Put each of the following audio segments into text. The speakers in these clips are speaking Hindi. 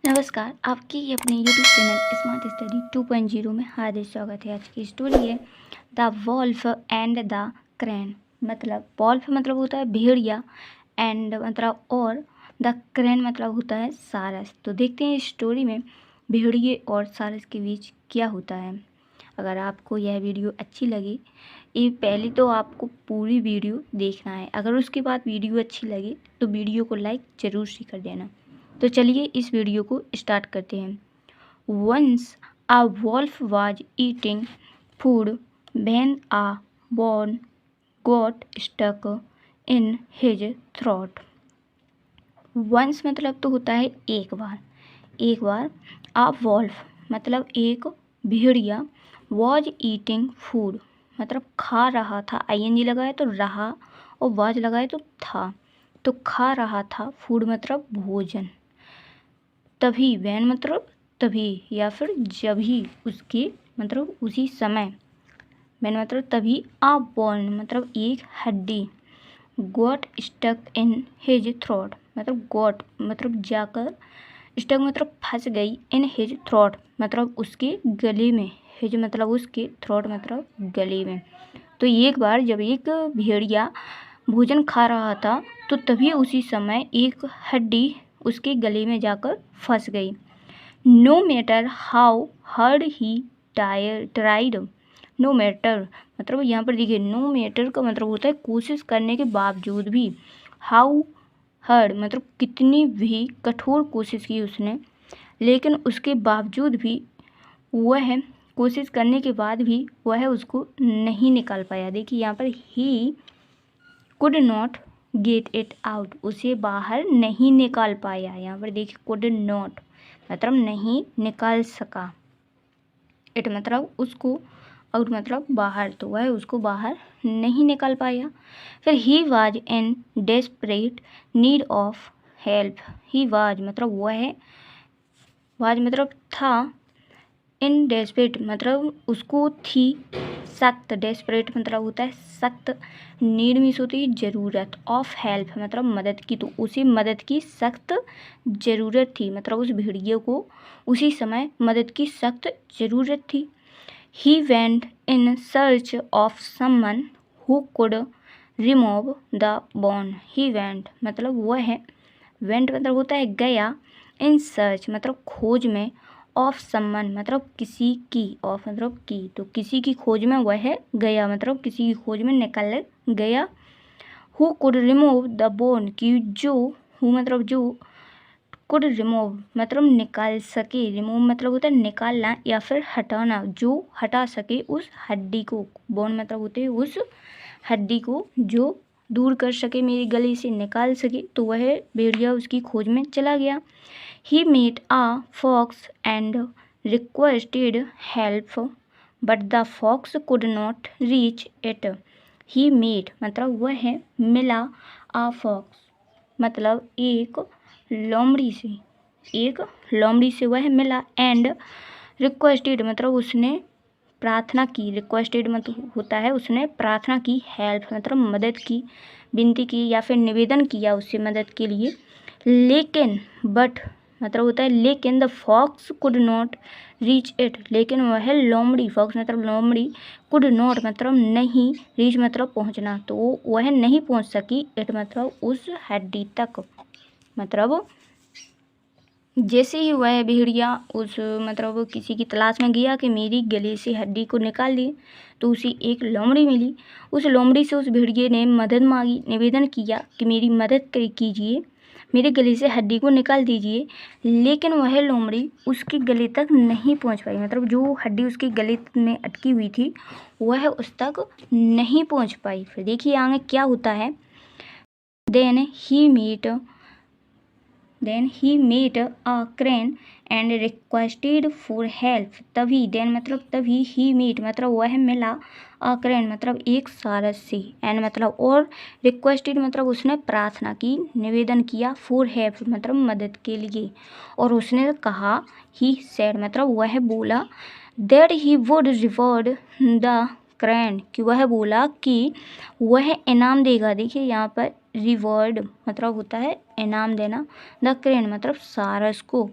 नमस्कार, आपकी अपने यूट्यूब चैनल स्मार्ट स्टडी 2.0 में हार्दिक स्वागत है। आज की स्टोरी है the wolf and the crane. मतलब वॉल्फ मतलब होता है भेड़िया, एंड मतलब और द क्रैन मतलब होता है सारस। तो देखते हैं इस स्टोरी में भेड़िए और सारस के बीच क्या होता है। अगर आपको यह वीडियो अच्छी लगे, ये पहले तो आपको पूरी वीडियो देखना है। अगर उसके बाद वीडियो अच्छी लगे तो वीडियो को लाइक ज़रूर से कर देना। तो चलिए इस वीडियो को स्टार्ट करते हैं। Once a wolf was eating food when a bone got stuck in his throat. Once मतलब तो होता है एक बार अ वॉल्फ मतलब एक भेड़िया, वाज ईटिंग फूड मतलब खा रहा था, आईएनजी लगाए तो रहा और वाज लगाए तो था, तो खा रहा था। फूड मतलब भोजन। तभी वैन मतलब तभी या फिर जब ही, उसके मतलब उसी समय। वैन मतलब तभी। आ बोन मतलब एक हड्डी। Got stuck in his throat मतलब गॉट मतलब जाकर, स्टक मतलब फंस गई, इन हिज थ्रोट मतलब उसके गले में, हिज मतलब उसके, थ्रोट मतलब गले में। तो एक बार जब एक भेड़िया भोजन खा रहा था तो तभी उसी समय एक हड्डी उसके गले में जाकर फंस गई। No matter how hard he tried, no matter मतलब यहाँ पर देखिए, नो मैटर का मतलब होता है कोशिश करने के बावजूद भी। हाउ हार्ड मतलब कितनी भी कठोर कोशिश की उसने, लेकिन उसके बावजूद भी वह, कोशिश करने के बाद भी वह उसको नहीं निकाल पाया। देखिए यहाँ पर he could not get it out, उसे बाहर नहीं निकाल पाया। यहाँ पर देखिए कुड नॉट मतलब नहीं निकाल सका, इट मतलब उसको, आउट मतलब बाहर, तो वह उसको बाहर नहीं निकाल पाया। फिर he was in desperate need of help. He was मतलब वह, वाज मतलब था, इन डेस्परेट मतलब उसको थी सख्त, डेस्परेट मतलब होता है सख्त, नीड मीन्स होती है ज़रूरत, ऑफ हेल्प मतलब मदद की, तो उसे मदद की सख्त ज़रूरत थी। मतलब उस भेड़िए को उसी समय मदद की सख्त ज़रूरत थी। He went in search of someone who could remove the bone. He went मतलब वह है, वेंट मतलब होता है गया, इन सर्च मतलब खोज में, ऑफ समवन मतलब किसी की, ऑफ मतलब की, तो किसी की खोज में वह गया मतलब किसी की खोज में निकल गया। Who could remove the bone की जो, हु मतलब जो, कुड रिमूव मतलब निकाल सके, रिमूव मतलब होता है निकालना या फिर हटाना, जो हटा सके उस हड्डी को। बोन मतलब होते हैं उस हड्डी को जो दूर कर सके, मेरे गले से निकाल सके, तो वह भेड़िया उसकी खोज में चला गया। He met a fox and requested help, but the fox could not reach it. He met मतलब वह मिला, a fox मतलब एक लोमड़ी से वह मिला, and requested मतलब उसने प्रार्थना की, रिक्वेस्टेड मतलब होता है उसने प्रार्थना की, हेल्प मतलब मदद की, विनती की या फिर निवेदन किया उससे मदद के लिए। लेकिन बट मतलब होता है लेकिन, the fox could not reach it लेकिन वह लोमड़ी, फॉक्स मतलब लोमड़ी, कुड नॉट मतलब नहीं, रीच मतलब पहुंचना, तो वह नहीं पहुंच सकी, इट मतलब उस हड्डी तक। मतलब जैसे ही वह भेड़िया उस मतलब किसी की तलाश में गया कि मेरी गले से हड्डी को निकाल दिए, तो उसे एक लोमड़ी मिली। उस लोमड़ी से उस भेड़िए ने मदद मांगी, निवेदन किया कि मेरी मदद कीजिए, मेरे गले से हड्डी को निकाल दीजिए। लेकिन वह लोमड़ी उसके गले तक नहीं पहुंच पाई, मतलब जो हड्डी उसके गले में अटकी हुई थी वह उस तक नहीं पहुंच पाई। फिर देखिए आगे क्या होता है। Then he met a crane and requested for help. तभी, then मतलब तभी, he met मतलब वह मिला, a crane मतलब एक सारस से, and मतलब और, requested मतलब उसने प्रार्थना की, निवेदन किया, for help मतलब मदद के लिए, और उसने कहा, he said मतलब वह बोला, that he would reward the crane कि वह बोला कि वह इनाम देगा। देखिए यहाँ पर रिवॉर्ड मतलब होता है इनाम देना, द क्रैन मतलब सारस को,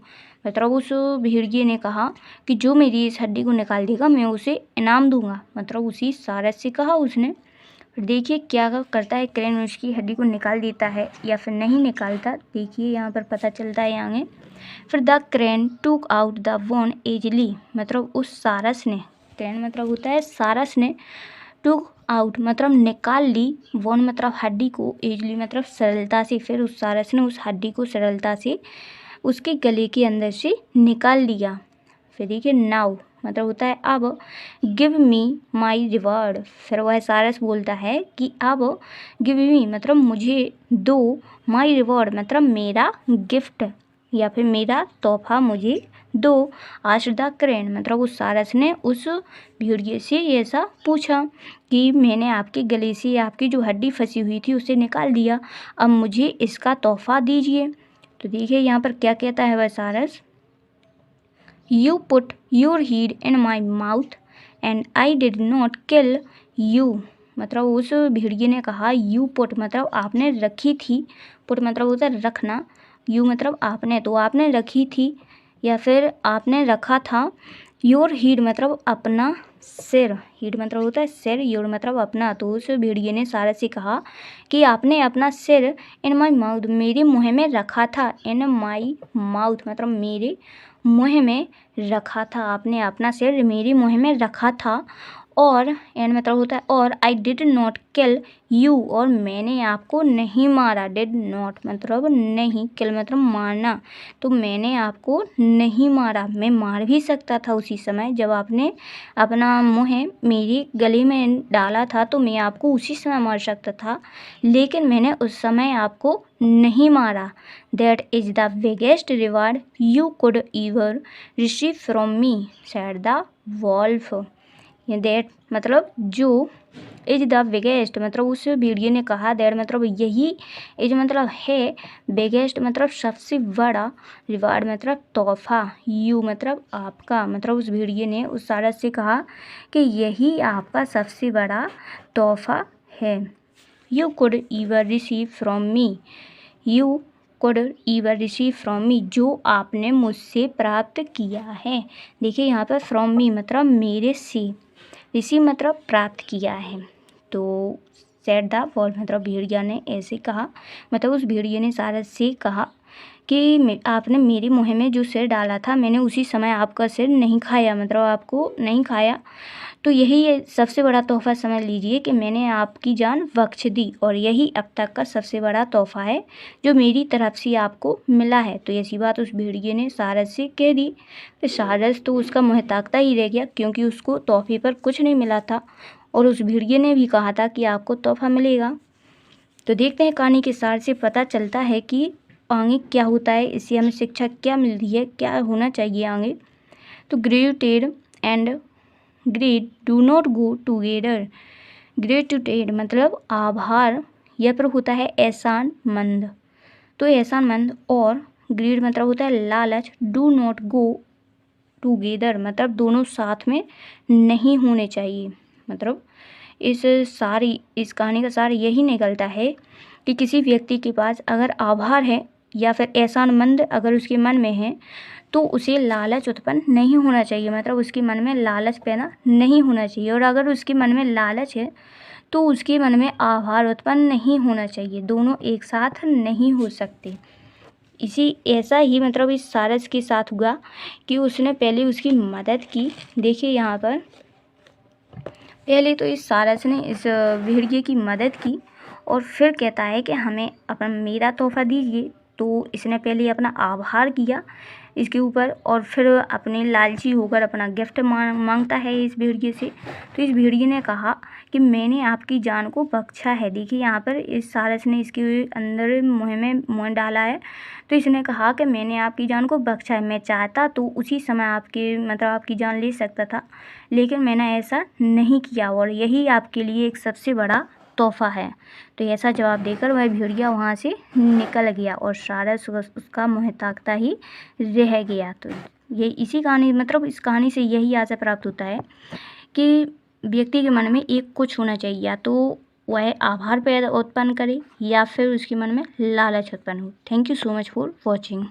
मतलब उस भेड़िए ने कहा कि जो मेरी इस हड्डी को निकाल देगा मैं उसे इनाम दूंगा, मतलब उसी सारस से कहा उसने। फिर देखिए क्या करता है क्रैन, उसकी हड्डी को निकाल देता है या फिर नहीं निकालता, देखिए यहाँ पर पता चलता है आगे। फिर द क्रैन टूक आउट द बोन एजली, मतलब उस सारस ने, क्रैन मतलब होता है सारस ने, टूक आउट मतलब निकाल ली, बोन मतलब हड्डी को, एजली मतलब सरलता से। फिर उस सारस ने उस हड्डी को सरलता से उसके गले के अंदर से निकाल लिया। फिर देखिए नाउ मतलब होता है अब, गिव मी माई रिवॉर्ड, फिर वह सारस बोलता है कि अब गिव मी मतलब मुझे दो, माई रिवॉर्ड मतलब मेरा गिफ्ट या फिर मेरा तोहफा मुझे दो। आस्क्ड द क्रैन मतलब उस सारस ने उस भेड़िए से ऐसा पूछा कि मैंने आपके गले से आपकी जो हड्डी फंसी हुई थी उसे निकाल दिया, अब मुझे इसका तोहफा दीजिए। तो देखिए यहाँ पर क्या कहता है वह सारस, You put your head in my mouth and I did not kill you, मतलब उस भेड़िए ने कहा you put मतलब आपने रखी थी, put मतलब होता है रखना, you मतलब आपने, तो आपने रखी थी या फिर आपने रखा था, योर हीड मतलब अपना सिर, हीड मतलब होता है सिर, योर मतलब अपना, तो उस भेड़िए ने सारस से कहा कि आपने अपना सिर इन माई माउथ मेरे मुँह में रखा था, इन माई माउथ मतलब मेरे मुँह में रखा था, आपने अपना सिर मेरे मुँह में रखा था, और एंड मतलब होता है और, I did not kill you और मैंने आपको नहीं मारा, डिड नॉट मतलब नहीं, किल मतलब मारना, तो मैंने आपको नहीं मारा, मैं मार भी सकता था उसी समय जब आपने अपना मुँह मेरे गले में डाला था, तो मैं आपको उसी समय मार सकता था, लेकिन मैंने उस समय आपको नहीं मारा। That is the biggest reward you could ever receive from me said the wolf, that मतलब जो, इज द बिगेस्ट मतलब उस भेड़िए ने कहा, दैट मतलब यही, इज मतलब है, बिगेस्ट मतलब सबसे बड़ा, रिवार्ड मतलब तोहफा, यू मतलब आपका, मतलब उस भेड़िए ने उस सारस से कहा कि यही आपका सबसे बड़ा तोहफा है। You could ईवर receive from me, you could ईवर receive from मी जो आपने मुझसे प्राप्त किया है। देखिए यहाँ पर फ्रॉम मी मतलब मेरे से, रिसीव मतलब प्राप्त किया है, तो सेड द वॉल्फ मतलब भेड़िया ने ऐसे कहा, मतलब उस भेड़िए ने सारस से कहा कि आपने मेरे मुँह में जो सिर डाला था मैंने उसी समय आपका सिर नहीं खाया, मतलब आपको नहीं खाया, तो यही सबसे बड़ा तोहफा समझ लीजिए कि मैंने आपकी जान बख्श दी, और यही अब तक का सबसे बड़ा तोहफा है जो मेरी तरफ से आपको मिला है। तो ऐसी बात उस भेड़िए ने सारस से कह दी। फिर सारस तो उसका मुँह ताकता ही रह गया क्योंकि उसको तोहफे पर कुछ नहीं मिला था, और उस भेड़िए ने भी कहा था कि आपको तोहफा मिलेगा। तो देखते हैं कहानी के सार से पता चलता है कि आगे क्या होता है, इससे हमें शिक्षा क्या मिलती है, क्या होना चाहिए आगे। तो greeted and great do not go together, gratitude मतलब आभार, यह पर होता है एहसान मंद, तो एहसान मंद, और ग्रेड मतलब होता है लालच, डू नॉट गो टुगेदर मतलब दोनों साथ में नहीं होने चाहिए। मतलब इस कहानी का सार यही निकलता है कि किसी व्यक्ति के पास अगर आभार है या फिर एहसानमंद अगर उसके मन में है तो उसे लालच उत्पन्न नहीं होना चाहिए, मतलब उसके मन में लालच पैदा नहीं होना चाहिए, और अगर उसके मन में लालच है तो उसके मन में आभार उत्पन्न नहीं होना चाहिए, दोनों एक साथ नहीं हो सकते। इसी ऐसा ही मतलब इस सारस के साथ हुआ कि उसने पहले उसकी मदद की। देखिए यहाँ पर पहले तो इस सारस ने इस भेड़िए की मदद की और फिर कहता है कि हमें अपना मेरा तोहफा दीजिए, तो इसने पहले अपना आभार किया इसके ऊपर और फिर अपने लालची होकर अपना गिफ्ट मांगता है इस भेड़िए से। तो इस भेड़िए ने कहा कि मैंने आपकी जान को बख्शा है। देखिए यहाँ पर इस सारस ने इसके अंदर मुँह में मुँह डाला है, तो इसने कहा कि मैंने आपकी जान को बख्शा है, मैं चाहता तो उसी समय आपकी जान ले सकता था, लेकिन मैंने ऐसा नहीं किया और यही आपके लिए एक सबसे बड़ा तोहफा है। तो ऐसा जवाब देकर वह भेड़िया वहाँ से निकल गया और सारस उसका मुँह ताकता ही रह गया। तो ये इसी कहानी मतलब इस कहानी से यही आशा प्राप्त होता है कि व्यक्ति के मन में एक कुछ होना चाहिए, या तो वह आभार पैदा उत्पन्न करे या फिर उसके मन में लालच उत्पन्न हो। Thank you so much for watching.